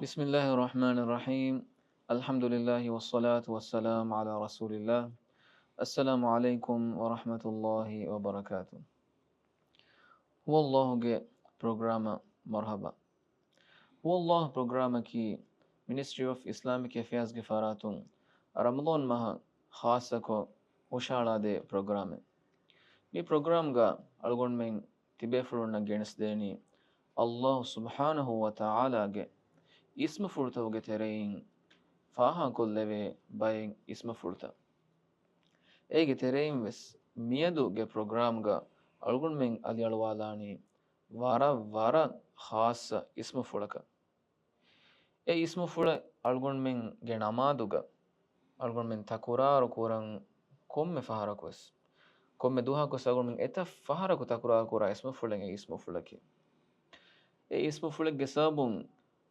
بسم الله الرحمن الرحيم. الحمد لله والصلاة والسلام على رسول الله. السلام عليكم ورحمة الله وبركاته. هو الله جي برنامج مرحبا. هو الله برنامج كي Ministry of Islamic Affairs جفاراتون رمضان مها خاصة كو وشالا دي برنامج. ಈ ಪ್ರೋಗ್ರಾಮ್ಗ ಅಳ್ಗೊಂಡ್ಮೆಂಗ್ ತಿಬೇಫುಳುನ್ನ ಗೆಣಿಸ್ದೇನಿ ಅಲ್ಲಾಹ್ ಸುಬ್ಹಾನಹು ವ ತಆಲಾಗೆ ಇಸ್ಮ ಫುಳ್ತವಗೆ ತೆರೆಯಿಂ ಫಾಹಾ ಕೊಲ್ಲೆವೆ ಬೈಂ ಇಸ್ಮ ಫುಳ್ತ ಏಗೆ ತೆರೆಯಿಂ ವೆಸ್ ಮಿಯದುಗೆ ಪ್ರೋಗ್ರಾಮ್ಗ ಅಳ್ಗೊಂಡ್ಮೆಂಗ್ ಅಲ್ಲಿ ಅಳವಾಲಾನಿ ವಾರ ವಾರ ಖಾಸ ಇಸ್ಮ ಫುಳಕ ಎ ಇಸ್ಮ ಫುಳ ಅಳ್ಗೊಂಡ್ಮೆಂಗ್ ಗೆ ನಮಾದುಗ ಅಳ್ಗೊಂಡ್ಮೆಂಗ್ ತಕುರಾರು ಕೂರಂ ಕೊಮ್ಮೆ ಫಹರಕ್ ವೆಸ್ komme duha ko sagol eta fahara ko takura ko ismu fulen ismu fulaki ismu fulek gesabun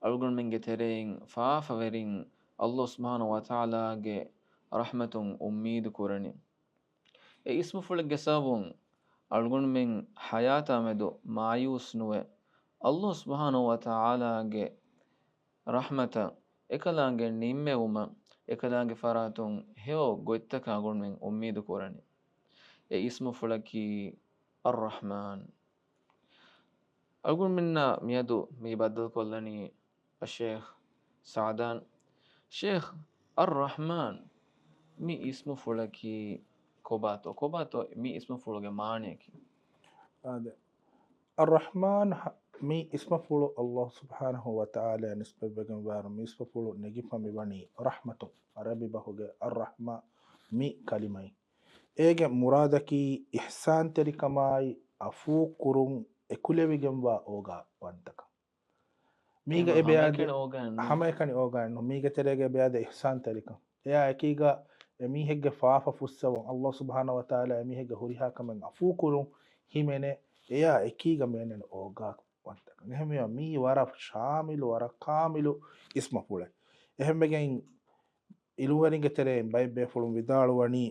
algon men getereng fa faverin Allah subhanahu wa ta'ala ge rahmatun ummid kurani ismu fulek gesabun algon men hayata medo mayus nuwe Allah subhanahu wa ta'ala ge rahmata ekalange nimme uma ekalange faratun heo goittaka algon men ummid kurani اسمه فلكي الرحمن أقول منا ميادو ميبادل كلني الشيخ سعدان شيخ الرحمن مي اسمه فلكي كوباتو مي اسمه فلكي مانيكي هذا الرحمن مي اسمه فلو الله سبحانه وتعالى نسبة بجنبار مي اسمه فلو نجيب مي بني رحمته عربي بهوجة الرحمة مي كلمة إيجا مرادكي إحسان تريكماي أفو كرون إكله بجنبا أوغا وانتك ميجا إبياد حما كان أوغا إنه ميجا تريجا بياد إحسان تريكم يا أكيجا ميهجا فافا فسوا الله سبحانه وتعالى ميهجا هوريها كمان أفو كرون هيمنه يا أكيجا منن أوغا وانتك نهم يا مي ورا شامل ورا كامل اسمه فوله إهم بجين إلوهرين كترين باي بيفلون بدال وني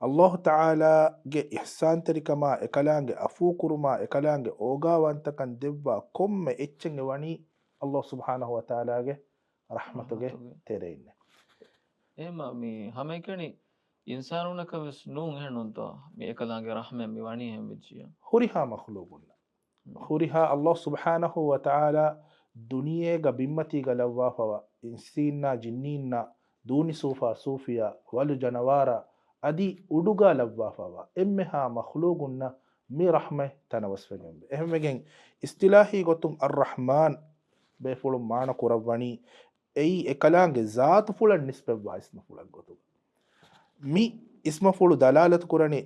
الله تعالى جه إحسان تريكما إكلانج أفوكرما إكلانج أوغا وانتكن دبا كم إتشن وني الله سبحانه وتعالى جه رحمته جه ترين إما مي هم يكني إنسانونا كبس نون هنونتا مي إكلانج رحمة مي واني هم بتجيا هوريها مخلوقنا هوريها الله سبحانه وتعالى دنيا جبمتي جلوا فوا إنسينا جنينا دوني صوفا صوفيا ولو جنوارا أدي أدوغا لبافا إمها مخلوقنا مي رحمة تنوسفجن إهم جن استلاهي قطم الرحمن بفلو معنا قرباني أي إكلانج ذات فلان نسبة اسم فلان قطم مي اسم فلو دلالة قراني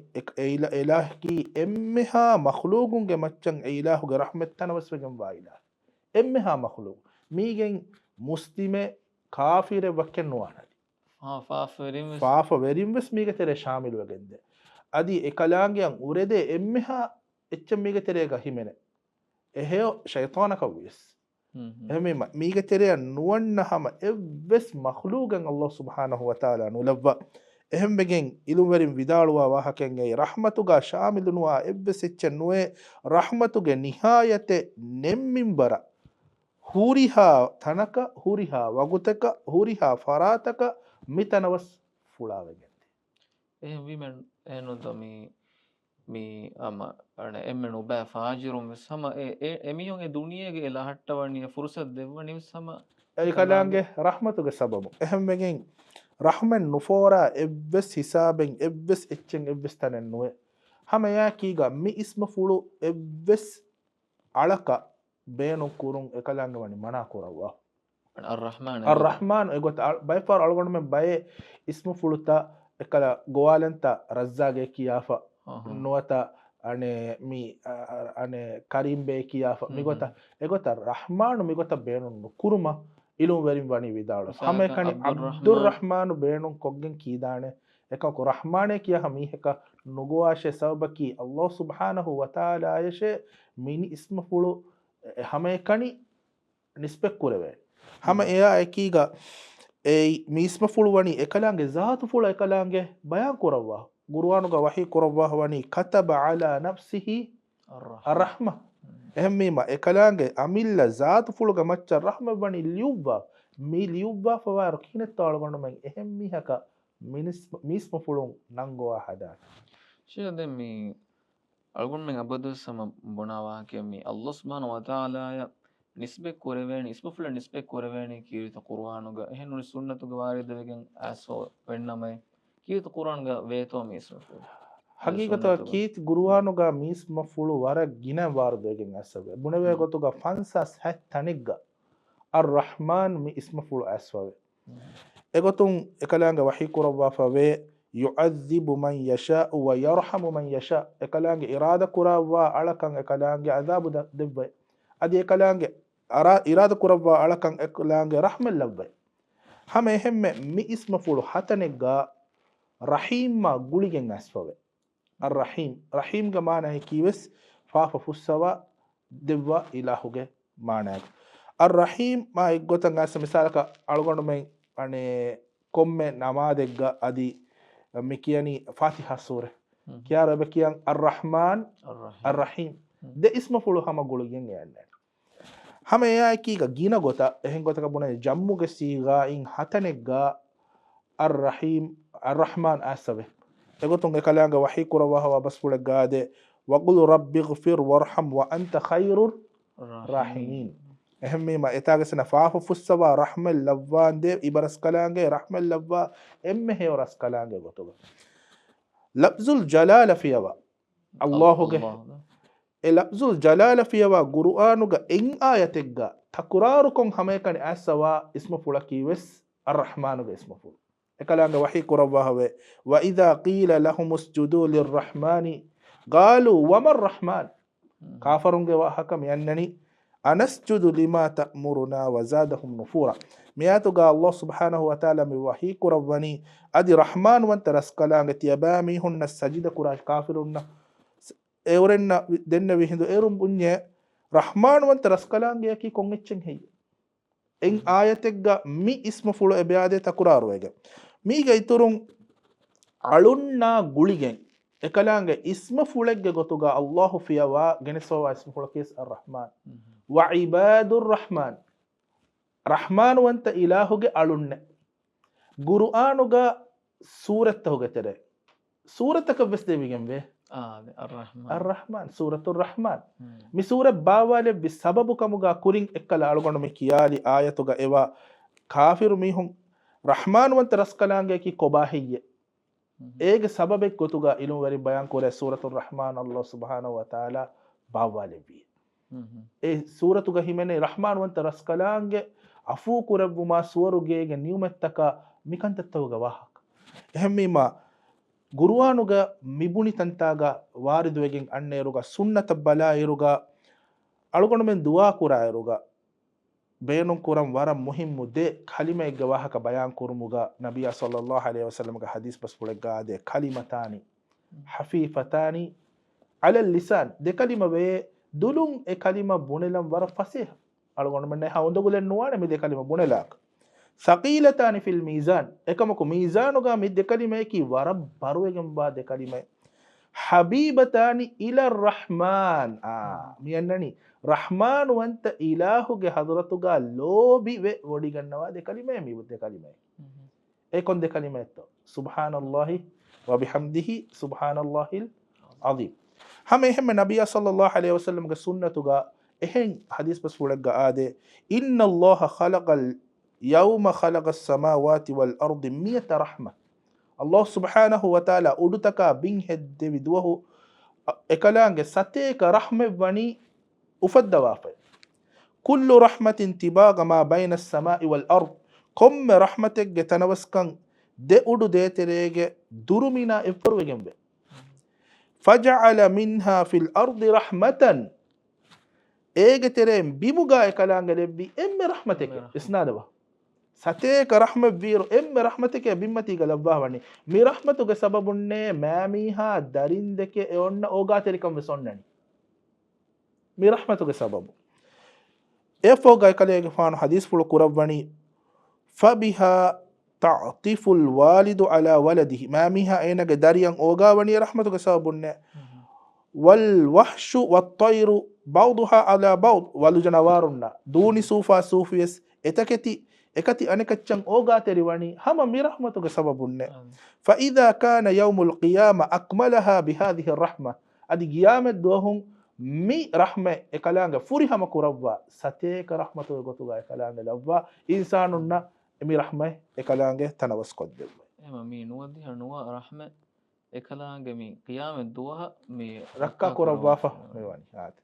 إله كي إمها مخلوقن جمتشن إله رحمة تنوسفجن إله إمها مخلوق مي جن مسلم كافر وكن وانا فافرين بس ميغا تري شامل وگند ادي اكلانگيان اوريدي امها اچ ميغا تريغا هيمنه اهيو شيطانك ويس همي ميغا تري نونهم ابس مخلوقا الله سبحانه وتعالى نلبا اهم بگين إلومرين vidalwa wahaken ei rahmatuga shamilunwa ابس اچ نوے rahmatuge nihayate nemminbara huriha tanaka huriha wagutaka huriha farataka mitanawas fulawegende women eno mi ama ana emmenu ba fajirum sama emiyon e duniyege ela hattawani fursat devwani sama ay kalange rahmatuge sababu ehmegen rahman nufora ebbes hisaben ebbes echen ebbes tanen nuwe hama yakiga mi isma fulu ebbes alaka beenun kurun ekalange wani mana kurawa الرحمن egot by far algon men baye ismu fuluta ekala goalenta razzage kiyafa nuwata ane mi ane karimbe kiyafa migota egota rahman migota beenun kuruma ilum verim wani vidalo hame kani abdurrahman beenun koggen kidane eka ko rahmane kiya hami heka nugoashe sabaki allah subhanahu wa ta'ala ayeshe mini ismu fulu hame kani nispek kureve hama eya ekiga ei misma fulwani ekalange zaatu fula ekalange bayan kurawa qur'anuga wahi kurawa wani kataba ala nafsihi arrahma ehmima ekalange amilla zaatu fuluga macca rahma wani liuba mi liubba fawaru kinet tolgondo men ehem mi haka misma fulun nangoa hada شيء مي أقول من أبدا سما بناوا كمي الله سبحانه وتعالى نسبة كورباني اسمه فل نسبة كورباني كيرت القرآن وجا هنو السنة وارد بيجن أسو بينما كيرت القرآن جا ويتو ميسمه فل hagigata kit guruwanuga misma fulu wara gina waru degen asabe bunewe gotuga fansas hat tanigga arrahman mi isma fulu aswawe egotun ekalanga wahi kurabba fawe yu'adhibu man yasha wa yarhamu man yasha ekalanga irada kurabba alakan ekalanga azabu debbe adi ekalanga irada kurabba alakan ekalanga rahmal labbe hame hemme mi isma fulu hatanigga rahima guligen aswawe الرحيم رحيم ga maana kiwes faafa fussawa devwa ilahuge maana الرحيم ma iggotan asa misalaka algondu men ane komme namadegga adi mikiyani fatiha sura kiyara be kiyan الرحمن الرحيم de isma fulu hama gulugen yanne hama ya kiga gina gota ehen gota ka bunay jammu ge siga in hatanegga الرحيم الرحمن asabe egoton ekalanga wahi kurawa bas fule gade waqul rabbi ighfir warham wa anta khairur rahimin ehmi ma etaga sina faafu fussawa rahmal lavande ibaras kalange rahmal lavva emme he oras kalange gotoga lafzul jalala fiyawa allah ge e lafzul jalala fiyawa qur'anuga en ayategga takuraru kon hamekani asawa ismu fulaki wes arrahmanuga ismu ful ekalanga wahi kurawa wa idha qila lahum usjudu lirrahmani qalu wama arrahman kafarunge wa hakam yannani anasjudu lima ta'muruna wa zadahum nufura miyatuga allah subhanahu wa ta'ala mi wahi kurawani adi rahman wan taraskalanga tiyabami hunna sajida kurash kafirunna eurenna denna wihindu erum bunye rahman wan taraskalanga yaki kongechen hey en ayategga mi isma fulo ebeade takuraruwege miga iturun alunna guligen ekalanga isma fulegge gotuga allahu fiyawa genesowa isma fulakis arrahman wa ibadur rahman rahman wanta ilahuge alunne qur'anuga surata hogetere surataka besde bigembe الرحمن سورة الرحمن مي سورة باوالي بسبب كمغا كورين اكلا algondu me kiyali ayatuga ewa kafir mihun rahman wanta raskalange ki kobahiyye ege sababe gotuga ilum wari bayan kore suratul rahman allah subhanahu wa ta'ala bawale bi e suratuga himene rahman wanta raskalange afu kurabuma suwaruge ge niumettaka mikantattawga wahak ehmi ma guruwanuga mibuni tantaga wariduwegen anneruga sunnata balairuga algondu men duwa kurairuga beenun kuram waram muhimmu de kalima egga wahaka bayan kurmuga nabiya sallallahu alaihi wasallam ga hadis bas pulega de kalimatani hafifatani ala lisan de kalima be dulum e kalima bunelam war fasih algondu men ha ondogulen nuwane me de kalima bunelak ثقيلتان في الميزان ekamaku mizanuga mid de kalima eki war baruwegen ba de kalima حبيبتان إلى الرحمن ميانني رحمن وانت إلهك حضرتك لوبي وديغنوا دي كلمة مي دي كلمة ايكون دي كلمة سبحان الله وبحمده سبحان الله العظيم هم هم نبي صلى الله عليه وسلم سنتك اهن حديث بس فلق آده إن الله خلق يوم خلق السماوات والأرض 100 رحمة الله سبحانه وتعالى udutaka bin hedde vidwahu ekalange sateka rahme vani ufaddawafa kullu rahmatin tibaga ma bayna as-sama'i wal ard kom rahmatek getanawaskan de udu de terege durumina eforwegembe faj'ala minha fil ard rahmatan ege terem bimuga ekalange lebbi emme rahmatek isnadawa sateka rahma vir emme rahmateke bimmati galabba wani mi rahmatuge sababunne mamiha darindeke onna oga terikam vesonnani mi rahmatuge sababu efoga kalege faanu hadis fulu kurabwani fabiha ta'tifu alwalidu ala waladihi mamiha enage dariyan oga wani rahmatuge sababunne wal wahshu wat tayru bawduha ala bawd wal janawarunna duni sufa sufiyes etaketi ekati anekachang oga teriwani hama mi rahmatuge sababunne fa idha kana yawmul qiyamah akmalaha bihadhihi arrahma adi qiyamet dohum mi rahme ekalanga furi hama kurawwa sateka rahmatuge gotuga ekalanga lavwa insanunna mi rahme ekalange tanawas kodde ema mi nuwadi hanuwa rahme ekalange mi qiyamet duha mi rakka kurawwa fa mewani hat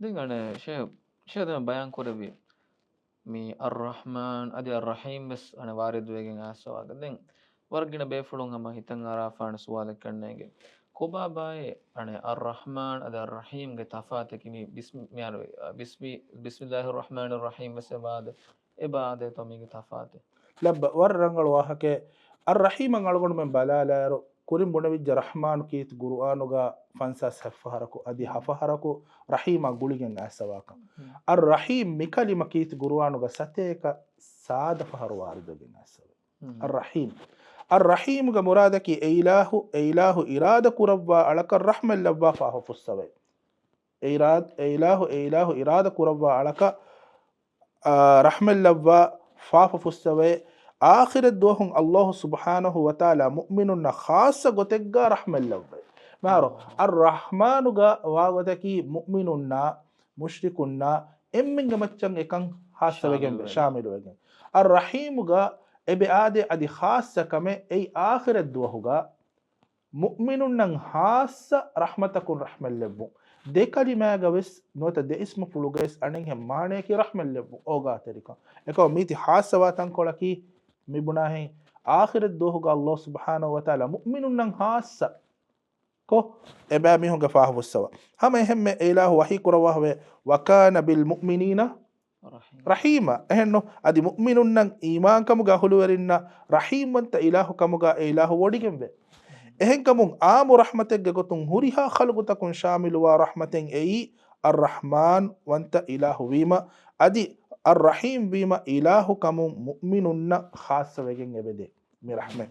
dingane she dem bayan korebi mi ar-rahman adi ar-rahim bes ane warid wegen asawaga den wargina befulun hama hitan arafan suwale kannege koba bae ane ar-rahman adi ar-rahim ge tafate kimi bismillahir rahmanir rahim bes ibade to mi ge tafate labba warrangal wahake ar-rahim ngalgon men balalaro kurim bonavijja rahman kit qur'anuga fansa safaharaku adi hafaharaku rahima guligen asawaka ar-rahim mikalima kit qur'anuga sateka saada faharu waridogen asawa ar-rahim ar-rahim ga muradaki ilahu irada kurabba alaka rahman labba fa hafussawa ilahu irada kurabba alaka rahman labba fa hafussawa آخر الدوهم الله سبحانه وتعالى مؤمننا خاصة قتقى رحمة الله مارو الرحمن واغتكي مؤمننا مشركنا إمن جمتشن إكن خاصة وجن شامل وجن الرحيم إبي آدي أدي خاصة كم أي آخر الدوه مؤمننا خاصة رحمتكم رحمة الله ده كلمة جوس نوتا ده اسم فلوجس أنهم معناه كي رحمة الله أوجا تريكا إكو ميتي خاصة واتن كولاكي مبناه آخر الدوه الله سبحانه وتعالى مؤمن خاصة كو إباميهم جفاه والسوا هم يهم إله وحي كرواه وكان بالمؤمنين رحيما إنه أدي مؤمن إيمان كمجا هلورنا رحيم وانت إله كمجا إله وديكم به إهن كمون آم رحمتك جتون هريها خلقتكم شامل ورحمة أي الرحمن وانت إله ويما أدي الرحيم بما إله كمون مؤمننا خاصة وجن يبدأ مرحمة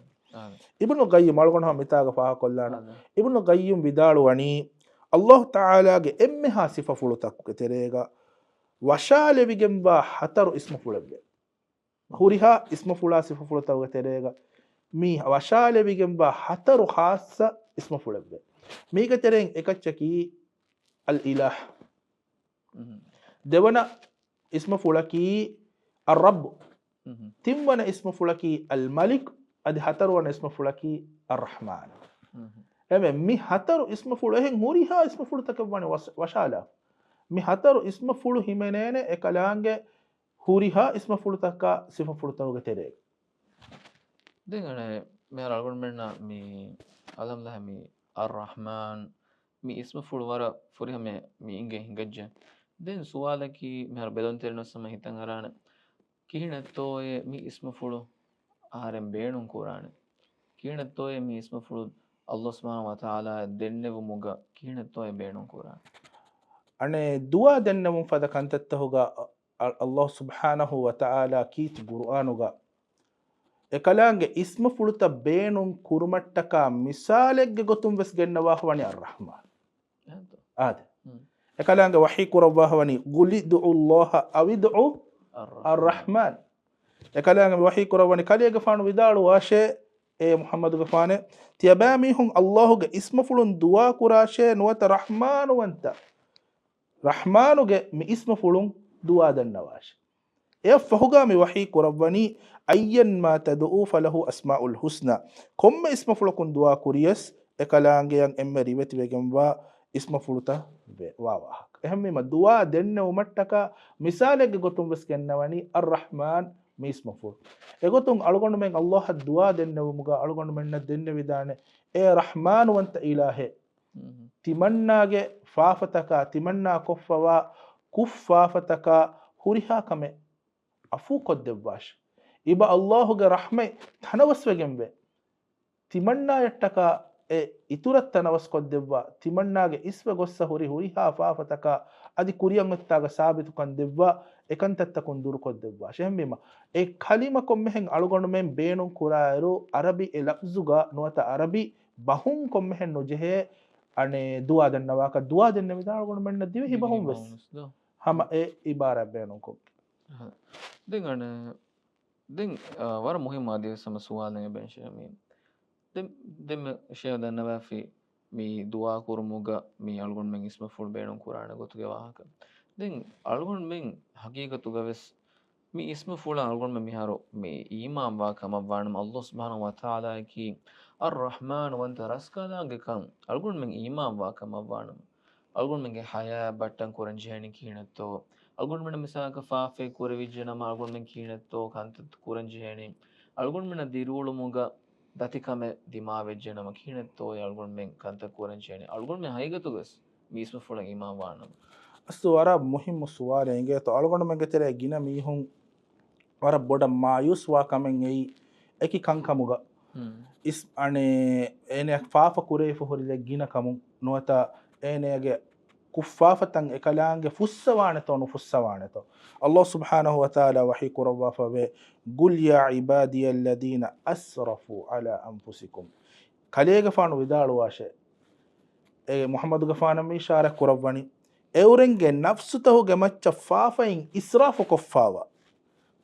ابن القيم ألقونها متاعك فها كلنا ابن القيم بداروني الله تعالى إمها صفة فلتك كتريجا وشال بجنبا حتر اسم فلبه هوريها اسم فلا صفة فلتك كتريجا مي وشال بجنبا حتر خاصة اسم فلبه مي كترين إكتشكي الإله دبنا اسم فلكي الرب تمنا اسم فلكي الملك أدي حتر اسم فلكي الرحمن أما مي حتر اسم فلهن هوريها اسم فلتك وشالا مي حتر اسم فله همنين إكلانج هوريها اسم فلتك صفة فلتك تري دعنا مهر أقول مرنا مي ألم له مي الرحمن مي اسم فل ورا فريها مي إنجه هنججة دين سؤالك مهر بدون ترنو سما هتنغران كهنا توي مي اسم فلو آرم بينون قرآن كهنا توي مي اسم فلو الله سبحانه وتعالى دنّه وموجا كهنا توي بينون قرآن أنا دعاء دنّه مفدا كانت تهوجا الله سبحانه وتعالى كيت قرآنوجا إكلانج اسم فلو تبينون كرمتّكا مثالك جتوم بس جنّه واهواني الرحمن هذا إكلانج وحي كرب واهواني قل ادعوا الله أو ادعوا الرحمن إكلانج وحي كرب واني كلي جفان ودار واشة محمد جفانه تياباميهم الله ج اسم فلون دعاء كراشه نوات رحمن وانت رحمن ج مي اسم فلون دعاء دنواش فهجا مي وحي كرباني أيا ما تدعو فله أسماء الحسنى كم اسم فلكون دعاء كريس إكلانج ين إمري بيت بجنبا اسم فلوتا واوا أهم ما دعاء دنّه ومتّكا مثالك جتوم بس كنّواني الرحمن مي اسم فلو إجتوم ألقون من الله الدعاء دنّه ومجا ألقون من الدنّه بدانه رحمن وانت إلهه تمنّى فافتك تمنّى كفوا كفافتك هريها كم أفوق الدباش إبا الله رحمة تنوس وجنبه تمنّى يتّكا إتورة تنوس كدبا تمنّى إسم غصة هريها فافتك أدي كوريان متّاغ ثابت كندبا إكن تتكون دور كدبا شهم بما كلمة كم مهن ألغون من بينون كرايرو عربي لفظوغا نوتا عربي بهم كم مهن نجه أني دعاء دنواك دعاء دنوا دا ألغون من نديه بهم بس هم إبارة بينون كم دعنا دين ورا مهم هذه سما سؤال يا بن شامين دم شيء ده نبى في مي دعاء كورموجا مي ألقون من اسمه فول بينهم قرآن قلت جوا هكذا دين ألقون من حقيقة تجاوز مي اسمه فول ألقون من ميهارو مي إيمان واكما وانم الله سبحانه وتعالى كي الرحمن وانت راسكا لانج كم ألقون من إيمان واكما وانم ألقون من حياة بتن قرآن جهني كينتو ألقون من مثلا كفافة كوريجنا ما ألقون من كينتو كانت قرآن جهني ألقون من ديرولو موجا داتيكامه دماغ نما كينتو يالغون من كانت كورن شيني ألغون من هايغتوغس ميسم فلان إمام وانم ಅಸ್ತು ವರ ಮುಹಿಮ್ ಸುವಾರ ಎಂಗೆ ತೊ ಅಳಗೊಂಡ ಮೆಂಗೆ ತೆರೆ ಗಿನ ಮೀಹುಂ ವರ ಬೊಡ ಮಾಯುಸ್ ವಾ ಕಮೆಂ ಎಯಿ ಎಕಿ ಕಂಕಮುಗ ಇಸ್ ಅಣೆ ಏನೆ ಫಾಫ ಕುರೇಫ ಹೊರಿಲೆ ಗಿನ ಕಮು ನುವತ ಏನೆಗೆ ಕುಫಾಫತಂ ಎಕಲಾಂಗೆ ಫುಸ್ಸವಾಣೆ ತೋನು ಫುಸ್ಸವಾಣೆ ತೋ ಅಲ್ಲಾಹ್ ಸುಬ್ಹಾನಹು ವ ತಆಲಾ ವಹಿ ಕುರವಾ ಫವೆ ಗುಲ್ ಯಾ ಇಬಾದಿಯ ಅಲ್ಲದೀನ ಅಸ್ರಫು ಅಲಾ ಅನ್ಫುಸಿಕುಂ ಕಲೇಗ ಫಾನು ವಿದಾಳು ವಾಶೆ ಎ ಮುಹಮ್ಮದ್ ಗಫಾನ ಮೀಶಾರ ಕುರವಣಿ ಎವರೆಂಗೆ ನಫ್ಸುತಹುಗೆ ಮಚ್ಚ ಫಾಫೈನ್ ಇಸ್ರಾಫು ಕೊಫಾವ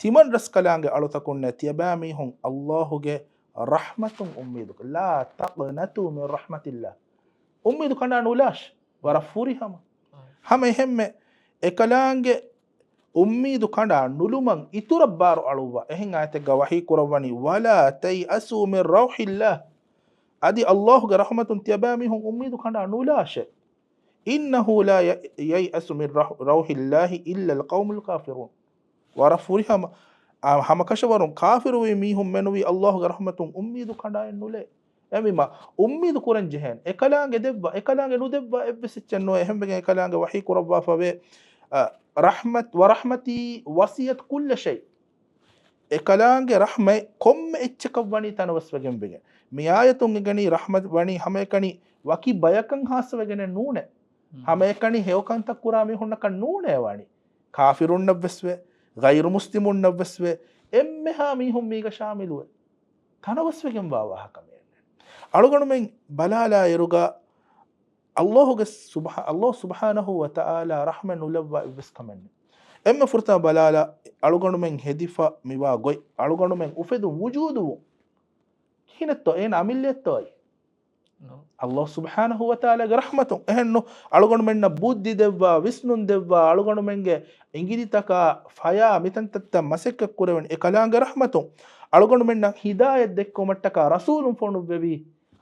ತಿಮನ್ ರಸ್ಕಲಾಂಗೆ ಅಳುತಕುಣ್ಣೆ ತಿಯಬಾಮಿ ಹುಂ ಅಲ್ಲಾಹುಗೆ ರಹ್ಮತುಂ ಉಮ್ಮೀದುಕ ಲಾ ತಕ್ನತು ಮಿನ್ ರಹ್ಮತಿಲ್ಲಾ ಉಮ್ಮೀದು ಕಂಡ ನುಲಾಶ್ ವರ ಫೂರಿ ಹಮ ಹೆಮ್ಮೆ ಎಕಲಾಂಗೆ ಉಮ್ಮೀದು ಕಂಡ ನುಲುಮಂ ಇತುರ ಬಾರು ಅಳುವ ಎಹಿಂ ಆಯತೆಗ ವಹಿ ಕುರವಣಿ ವಲಾ ತೈ ಅಸು ಮಿನ್ ರೌಹಿಲ್ಲಾ ಅದಿ ಅಲ್ಲಾಹುಗೆ ರಹಮತುಂ ತಿಯಬಾಮಿ ಹುಂ ಉಮ್ಮೀದು ಕಂಡ ನುಲಾಶೆ إنه لا ييأس من روح الله إلا القوم الكافرون ورفورهم هم كشورون كافر وميهم منوي الله رحمة أميد كنا إنولي أميما أميد كورن جهان إكلانج دبا إكلانج ندبا إبسيتشنو هم بين إكلانج وحي كربا فبي رحمة ورحمتي وصيت كل شيء إكلانج رحمة كم إتشكبني تنوس بجنب بجن ميايتون غني رحمة بني هم كني وكي بيكن هاس بجن نونه ಹಮೇಕಣಿ ಹೇವಕಂತ ಕುರಾಮಿ ಹುಣ್ಣಕ ನೂಣೇವಾಣಿ ಕಾಫಿರುಣ್ಣವ್ವೆಸ್ವೆ ಗೈರು ಮುಸ್ಲಿಮುಣ್ಣವ್ವೆಸ್ವೆ ಎಮ್ಮೆ ಹಾಮಿ ಹುಮ್ಮೀಗ ಶಾಮಿಲುವೆ ಕನವಸ್ವೆಗೆಂಬ ವಾಹಕಮೇ ಅಳುಗಣು ಮೆಂ ಬಲಾಲ ಎರುಗ ಅಲ್ಲಾಹ್ ಸುಬ್ಹಾನಹು ವ ತಆಲಾ ರಹಮನ್ ಉಲವ್ವ ಇವ್ವೆಸ್ಕಮೆನ್ ಎಮ್ಮೆ ಫುರ್ತ ಬಲಾಲ ಅಳುಗಣು ಮೆಂ ಹೆದಿಫ ಮಿವಾ ಗೊಯ್ ಅಳುಗಣು ಮೆಂ ಉಫೆದು ವುಜೂದು ಹಿನತ್ತೋ ಏನ್ ಅಮಿಲ್ಯತ್ತೋಯ್ ಅಲ್ಲಾಹ್ ಸುಬ್ಹಾನಹು ವ ತಆಲಾಗೆ ರಹಮತು ಎಹೆನ್ನು ಅಳುಗಣು ಮೆನ್ನ ಬುದ್ಧಿ ದೆವ್ವ ವಿಷ್ಣುನ್ ದೆವ್ವ ಅಳುಗಣು ಮೆಂಗೆ ಇಂಗಿರಿತಕ ಫಯಾ ಮಿತಂತತ್ತ ಮಸೆಕ್ಕ ಕುರೆವಣಿ ಎಕಲಾಂಗೆ ರಹಮತು ಅಳುಗಣು ಮೆನ್ನ ಹಿದಾಯತ್ ದೆಕ್ಕೋ ಮಟ್ಟಕ ರಸೂಲುಂ ಫೋನು ಬೆವಿ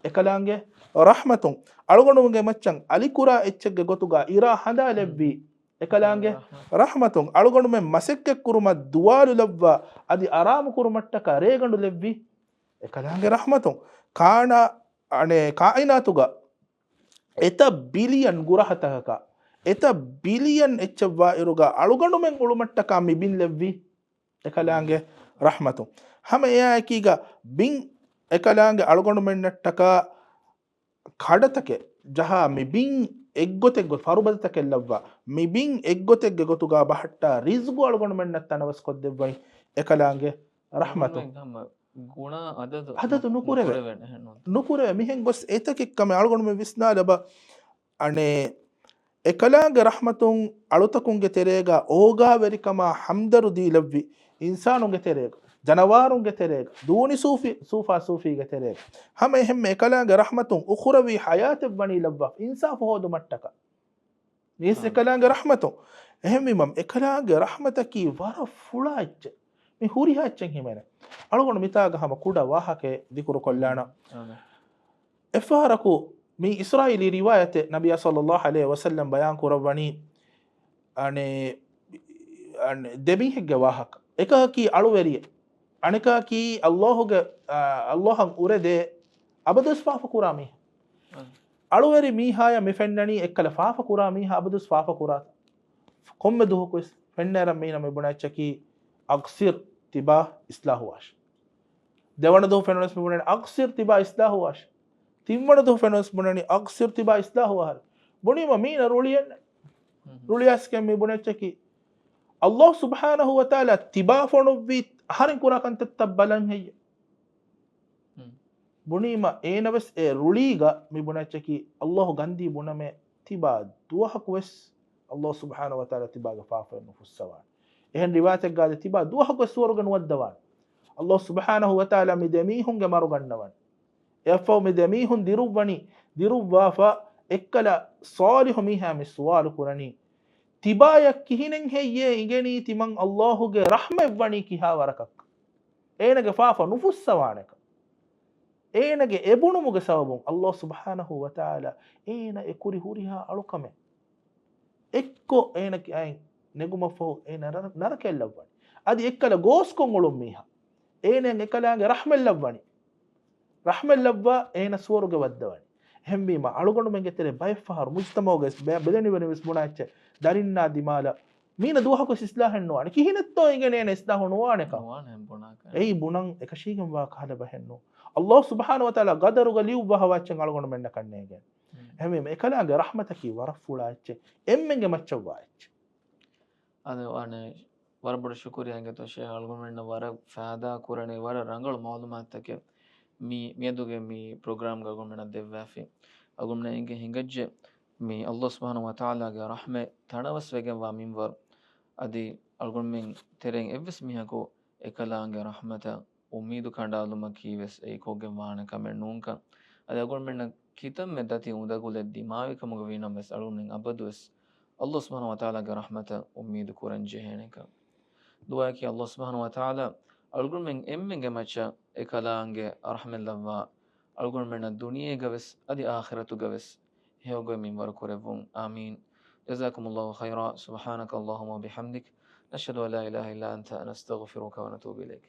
ಎಕಲಾಂಗೆ ರಹಮತು ಅಳುಗಣು ಮೆಂಗೆ ಮಚ್ಚಂ ಅಲಿಕುರ ಎಚ್ಚೆಗ್ಗೆ ಗೊತುಗ ಇರಾ ಹಂದಾ ಲೆವ್ವಿ ಎಕಲಾಂಗೆ ರಹಮತು ಅಳುಗಣು ಮೆನ್ ಮಸೆಕ್ಕೆ ಕುರುಮ ದುವಾಲು ಲವ್ವ ಅದಿ ಆರಾಮ ಕುರು ಮಟ್ಟಕ ರೇಗಂಡು ಲೆವ್ವಿ ಎಕಲಾಂಗೆ ರಹಮತು ಕಾಣ ಅಣೆ ಕಾಯಿನಾತುಗ ಎತ ಬಿಲಿಯನ್ ಗುರಹತಕ ಎತ ಬಿಲಿಯನ್ ಎಚ್ಚವ್ವ ಇರುಗ ಅಳುಗಣು ಮೆಂ ಉಳುಮಟ್ಟಕ ಮಿಬಿನ್ ಲೆವ್ವಿ ಎಕಲಾಂಗೆ ರಹಮತು ಹಮ ಏಕೀಗ ಬಿಂಗ್ ಎಕಲಾಂಗೆ ಅಳುಗಣು ಮೆನ್ನಟ್ಟಕ ಕಡತಕೆ ಜಹ ಮಿಬಿಂಗ್ ಎಗ್ಗೊತೆಗ್ಗೊ ಫರುಬದತಕೆಲ್ಲವ್ವ ಮಿಬಿಂಗ್ ಎಗ್ಗೊತೆಗ್ಗೆ ಗೊತುಗ ಬಹಟ್ಟ ರಿಜ್ಗು ಅಳುಗಣು ಮೆನ್ನತ್ತನವಸ್ಕೊದ್ದೆವ್ವೈ ಎಕಲಾಂಗೆ ರಹಮತು ಗುಣ ಅದದು ನುಕುರೆವೆ ಮಿಹೆಂ ಗೊಸ್ ಏತಕಿಕ್ಕಮೆ ಅಳುಗಣು ಮೆ ವಿಸ್ನಾಲಬ ಅಣೆ ಎಕಲಾಂಗೆ ರಹಮತುಂ ಅಳುತಕುಂಗೆ ತೆರೇಗ ಓಗಾ ವೆರಿಕಮ ಹಮ್ದರು ದೀಲವ್ವಿ ಇನ್ಸಾನುಂಗೆ ತೆರೇಗ ಜನವಾರುಂಗೆ ತೆರೇಗ ದೂನಿ ಸೂಫಾ ಸೂಫಿಗೆ ತೆರೇಗ ಹಮ ಹೆಮ್ಮೆ ಎಕಲಾಂಗೆ ರಹಮತುಂ ಉಖುರವಿ ಹಯಾತೆವ್ವಣಿ ಲವ್ವ ಇನ್ಸಾಫ್ ಹೋದು ಮಟ್ಟಕ ನೀಸ್ ಎಕಲಾಂಗೆ ರಹಮತು ಎಹೆಮ್ಮಿಮಂ ಎಕಲಾಂಗೆ ರಹಮತಕಿ ವರ ಫುಳ ಇಚ್ಚೆ ಮಿ ಹುರಿ ಹಚ್ಚೆಂ ಹಿಮೆನೆ ಅಳುಗಣು ಮಿತಾಗ ಹಮ ಕುಡ ವಾಹಕೆ ದಿಕುರು ಕೊಲ್ಲಾಣ ಎಫಾರಕು ಮಿ ಇಸ್ರಾಯಿಲಿ ರಿವಾಯತೆ ನಬಿಯ ಸಲ್ಲಲ್ಲಾಹು ಅಲೈಹಿ ವಸಲ್ಲಂ ಬಯಾನ್ ಕುರವಣಿ ಅನೆ ದೆಬಿಹೆಗ್ಗೆ ವಾಹಕ එකකී අලුවැරිය අනිකකී අල්ලාහුගේ අල්ලාහන් උරදේ අබදුස් ෆාෆ කුරාමි අලුවැරි මීහාය මෙෆෙන්නනි එක්කල ෆාෆ කුරාමි අබදුස් ෆාෆ කුරා කොම්මෙ දුහකුස් ෆෙන්නර මීන මෙබුණච්චකී අක්සිර් තිබා ඉස්ලාහු වාෂ් දෙවන දුහ ෆෙනොස් මෙබුණනි අක්සිර් තිබා ඉස්ලාහු වාෂ් තිම්වන දුහ ෆෙනොස් මෙබුණනි අක්සිර් තිබා ඉස්ලාහු වාහල් බොනිම මීන රුලියන් රුලියස් කෙම් මෙබුණච්චකී Allah subhanahu wa ta'ala tibafonu vi harin kura kan tattabalan hayya bunima enaves e ruliga mi bunachaki Allah gandi buname tiba duhak wes Allah subhanahu wa ta'ala tiba ga fafa nufus sawan ehen riwayat gade tiba duhak wes wargan waddawan Allah subhanahu wa ta'ala mi demihunge maru gannawan efaw mi demihun dirubwani dirubwafa ekkala salihu miha mi suwalu kurani tibayak kihinen heyye igeni timan Allahuge rahmevwani kiha warakak enage faafa nufussawaneka enage ebunumuge sababun Allah subhanahu wa ta'ala ena ekuri huriha alukame ekko enake ay neguma fo ena narakellawwani adi ekkala goskon ulum miha enen ekalaange rahmellawwa ena suwaruge waddawani hembima alugonu mengetere bayfahar mujtamoge bedeni wani wismunacce darinna dimala mina duhako islahen nuani kihinetto ingene ene islahu nuane ka ei bunan ekashigem wa kala bahenno Allah subhanahu wa ta'ala qadaruga liu bahawacchen alugonu menna kannege hembima ekalaange rahmataki warafulacce emmenge maccawacce ಅದು ವರ ಬಡ ಶುಕ್ರಿಯ ಹಂಗೆ ತೋಷೆ ಅಳ್ಗೊಂಡ ವರ ಫಾದಾ ಕುರಣೆ ವರ ರಂಗಳು ಮಾಲೂಮಾತಕ್ಕೆ ಮೇದುಗೆ ಮೀ ಪ್ರೋಗ್ರಾಮ್ಗೆ ಅಳ್ಗೊಂಡ ದೆವ್ವಾಫಿ ಅಳ್ಗೊಂಡ ಹಿಂಗೆ ಹಿಂಗಜ್ಜೆ ಮೀ ಅಲ್ಲಾಹ್ ಸುಬ್ಹಾನಹು ವ ತಆಲಾಗೆ ರಹಮೆ ತಣವಸ್ವೆಗೆ ವಾ ಮಿಂವರ್ ಅದಿ ಅಳ್ಗೊಂಡ ಮಿಂಗ್ ತೆರೆಂಗ್ ಎವ್ವೆಸ್ ಮಿಹಕೋ ಎಕಲಾಂಗೆ ರಹಮತ ಉಮ್ಮೀದು ಕಂಡಾಲುಮ ಕೀವೆಸ್ ಏಕೋಗೆ ವಾಣ ಕಮೆ ನೂಂಕ ಅದು ಅಳ್ಗೊಂಡ ಕಿತಮ್ ಮೆದ್ದತಿ ಉದಗುಲೆ ದಿಮಾವಿಕ ಮುಗವೀನಮೆಸ್ ಅಳ್ಗೊಂಡ ಅಬದುವೆಸ್ Allah subhanahu wa ta'ala ga rahmata ummidu kuran jeheneka dua ki Allah subhanahu wa ta'ala algun men emmenge macha ekalange rahmellawa algun men duniye gaves adi akhiratu gaves heogo min war korevun amin jazakumullahu khaira subhanaka allahumma bihamdik nashhadu an la ilaha illa anta nastaghfiruka wa natubu ilayk